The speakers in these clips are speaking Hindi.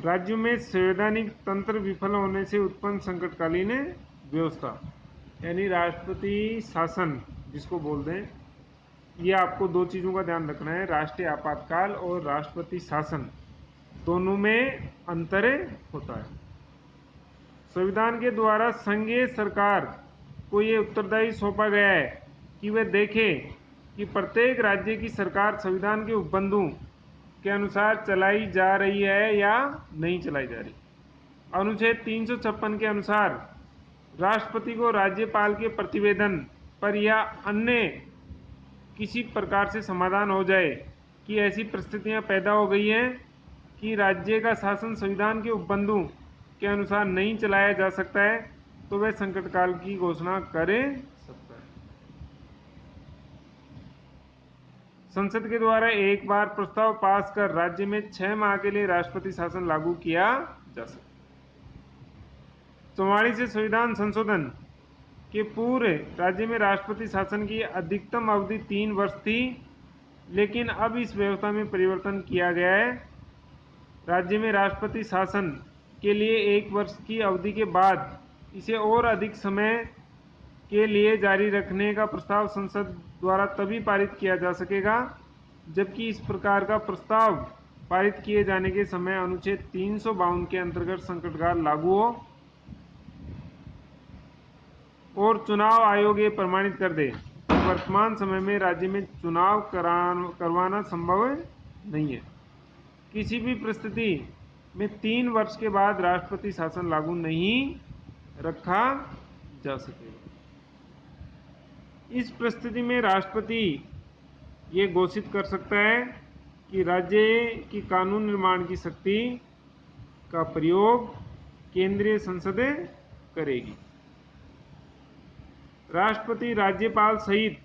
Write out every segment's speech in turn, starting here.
राज्यों में संवैधानिक तंत्र विफल होने से उत्पन्न संकटकालीन व्यवस्था, यानी राष्ट्रपति शासन जिसको बोलते हैं। ये आपको दो चीज़ों का ध्यान रखना है, राष्ट्रीय आपातकाल और राष्ट्रपति शासन, दोनों में अंतर होता है। संविधान के द्वारा संघीय सरकार को ये उत्तरदायी सौंपा गया है कि वह देखे कि प्रत्येक राज्य की सरकार संविधान के उपबंधों के अनुसार चलाई जा रही है या नहीं चलाई जा रही। अनुच्छेद 356 के अनुसार राष्ट्रपति को राज्यपाल के प्रतिवेदन पर या अन्य किसी प्रकार से समाधान हो जाए कि ऐसी परिस्थितियां पैदा हो गई हैं कि राज्य का शासन संविधान के उपबंधों के अनुसार नहीं चलाया जा सकता है, तो वह संकटकाल की घोषणा कर सकता है। संसद के द्वारा एक बार प्रस्ताव पास कर राज्य में 6 माह के लिए राष्ट्रपति शासन लागू किया जा सकता है। 44 संविधान संशोधन के पूर्व राज्य में राष्ट्रपति शासन की अधिकतम अवधि 3 वर्ष थी, लेकिन अब इस व्यवस्था में परिवर्तन किया गया है। राज्य में राष्ट्रपति शासन के लिए 1 वर्ष की अवधि के बाद इसे और अधिक समय के लिए जारी रखने का प्रस्ताव संसद द्वारा तभी पारित किया जा सकेगा जबकि इस प्रकार का प्रस्ताव पारित किए जाने के समय अनुच्छेद 352 के अंतर्गत संकटकाल लागू हो और चुनाव आयोग ये प्रमाणित कर दे कि वर्तमान समय में राज्य में चुनाव करवाना संभव नहीं है। किसी भी परिस्थिति में 3 वर्ष के बाद राष्ट्रपति शासन लागू नहीं रखा जा सकेगा। इस परिस्थिति में राष्ट्रपति ये घोषित कर सकता है कि राज्य की कानून निर्माण की शक्ति का प्रयोग केंद्रीय संसद करेगी। राष्ट्रपति राज्यपाल सहित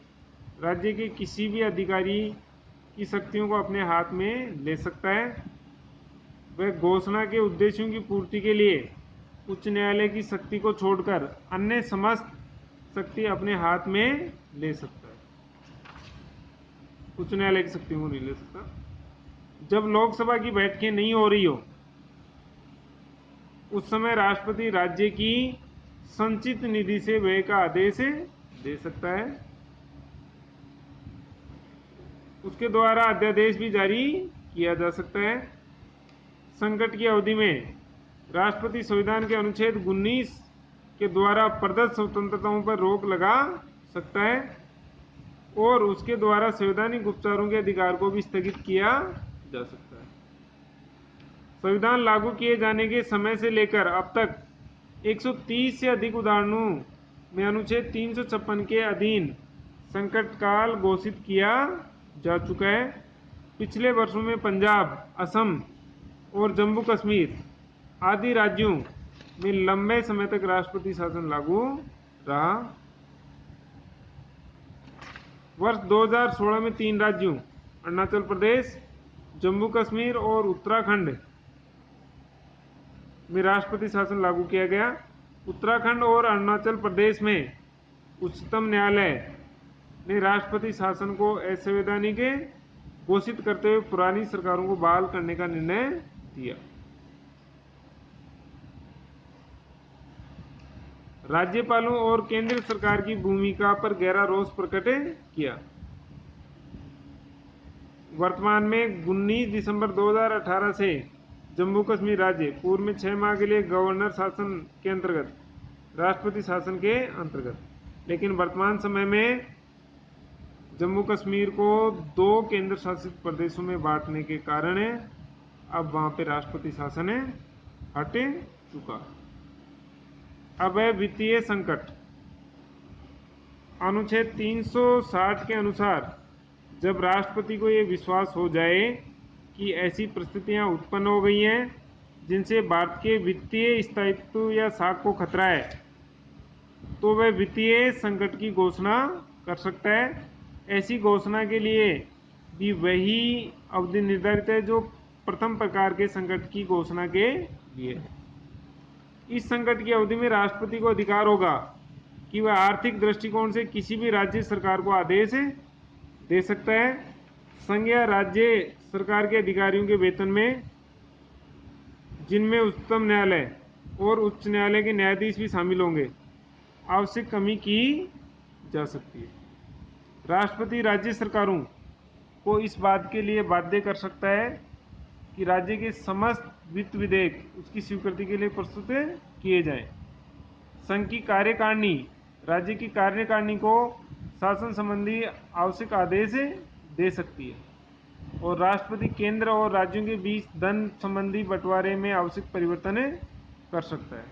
राज्य के किसी भी अधिकारी की शक्तियों को अपने हाथ में ले सकता है। वह घोषणा के उद्देश्यों की पूर्ति के लिए उच्च न्यायालय की शक्ति को छोड़कर अन्य समस्त शक्ति अपने हाथ में ले सकता है। उच्च न्यायालय की शक्ति को नहीं ले सकता। जब लोकसभा की बैठकें नहीं हो रही हो उस समय राष्ट्रपति राज्य की संचित निधि से व्यय का आदेश दे सकता है। उसके द्वारा अध्यादेश भी जारी किया जा सकता है। संकट की अवधि में राष्ट्रपति संविधान के अनुच्छेद 19 के द्वारा प्रदत्त स्वतंत्रताओं पर रोक लगा सकता है और उसके द्वारा संवैधानिक उपचारों के अधिकार को भी स्थगित किया जा सकता है। संविधान लागू किए जाने के समय से लेकर अब तक 130 से अधिक उदाहरणों में अनुच्छेद 356 के अधीन संकट काल घोषित किया जा चुका है। पिछले वर्षों में पंजाब, असम और जम्मू कश्मीर आदि राज्यों में लंबे समय तक राष्ट्रपति शासन लागू रहा। वर्ष 2016 में 3 राज्यों अरुणाचल प्रदेश, जम्मू कश्मीर और उत्तराखंड में राष्ट्रपति शासन लागू किया गया। उत्तराखंड और अरुणाचल प्रदेश में उच्चतम न्यायालय ने राष्ट्रपति शासन को असंवैधानिक घोषित करते हुए पुरानी सरकारों को बहाल करने का निर्णय दिया। राज्यपालों और केंद्र सरकार की भूमिका पर गहरा रोष प्रकट किया। वर्तमान में 19 दिसंबर 2018 से जम्मू कश्मीर राज्य पूर्व में 6 माह के लिए गवर्नर शासन के अंतर्गत, राष्ट्रपति शासन के अंतर्गत, लेकिन वर्तमान समय में जम्मू कश्मीर को 2 केंद्र शासित प्रदेशों में बांटने के कारण अब वहां पे राष्ट्रपति शासन हट चुका। अब है वित्तीय संकट। अनुच्छेद 360 के अनुसार जब राष्ट्रपति को ये विश्वास हो जाए कि ऐसी परिस्थितियां उत्पन्न हो गई हैं जिनसे भारत के वित्तीय स्थायित्व या साख को खतरा है, तो वह वित्तीय संकट की घोषणा कर सकता है। ऐसी घोषणा के लिए भी वही अवधि निर्धारित है जो प्रथम प्रकार के संकट की घोषणा के लिए है। इस संकट की अवधि में राष्ट्रपति को अधिकार होगा कि वह आर्थिक दृष्टिकोण से किसी भी राज्य सरकार को आदेश दे सकता है। संघ या राज्य सरकार के अधिकारियों के वेतन में जिनमें उच्चतम न्यायालय और उच्च न्यायालय के न्यायाधीश भी शामिल होंगे, आवश्यक कमी की जा सकती है। राष्ट्रपति राज्य सरकारों को इस बात के लिए बाध्य कर सकता है कि राज्य के समस्त वित्त विधेयक उसकी स्वीकृति के लिए प्रस्तुत किए जाएं। संघ की कार्यकारिणी राज्य की कार्यकारिणी को शासन संबंधी आवश्यक आदेश दे सकती है और राष्ट्रपति केंद्र और राज्यों के बीच धन संबंधी बंटवारे में आवश्यक परिवर्तन कर सकता है।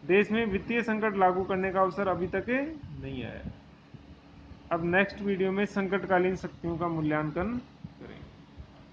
देश में वित्तीय संकट लागू करने का अवसर अभी तक नहीं आया। अब नेक्स्ट वीडियो में संकटकालीन शक्तियों का मूल्यांकन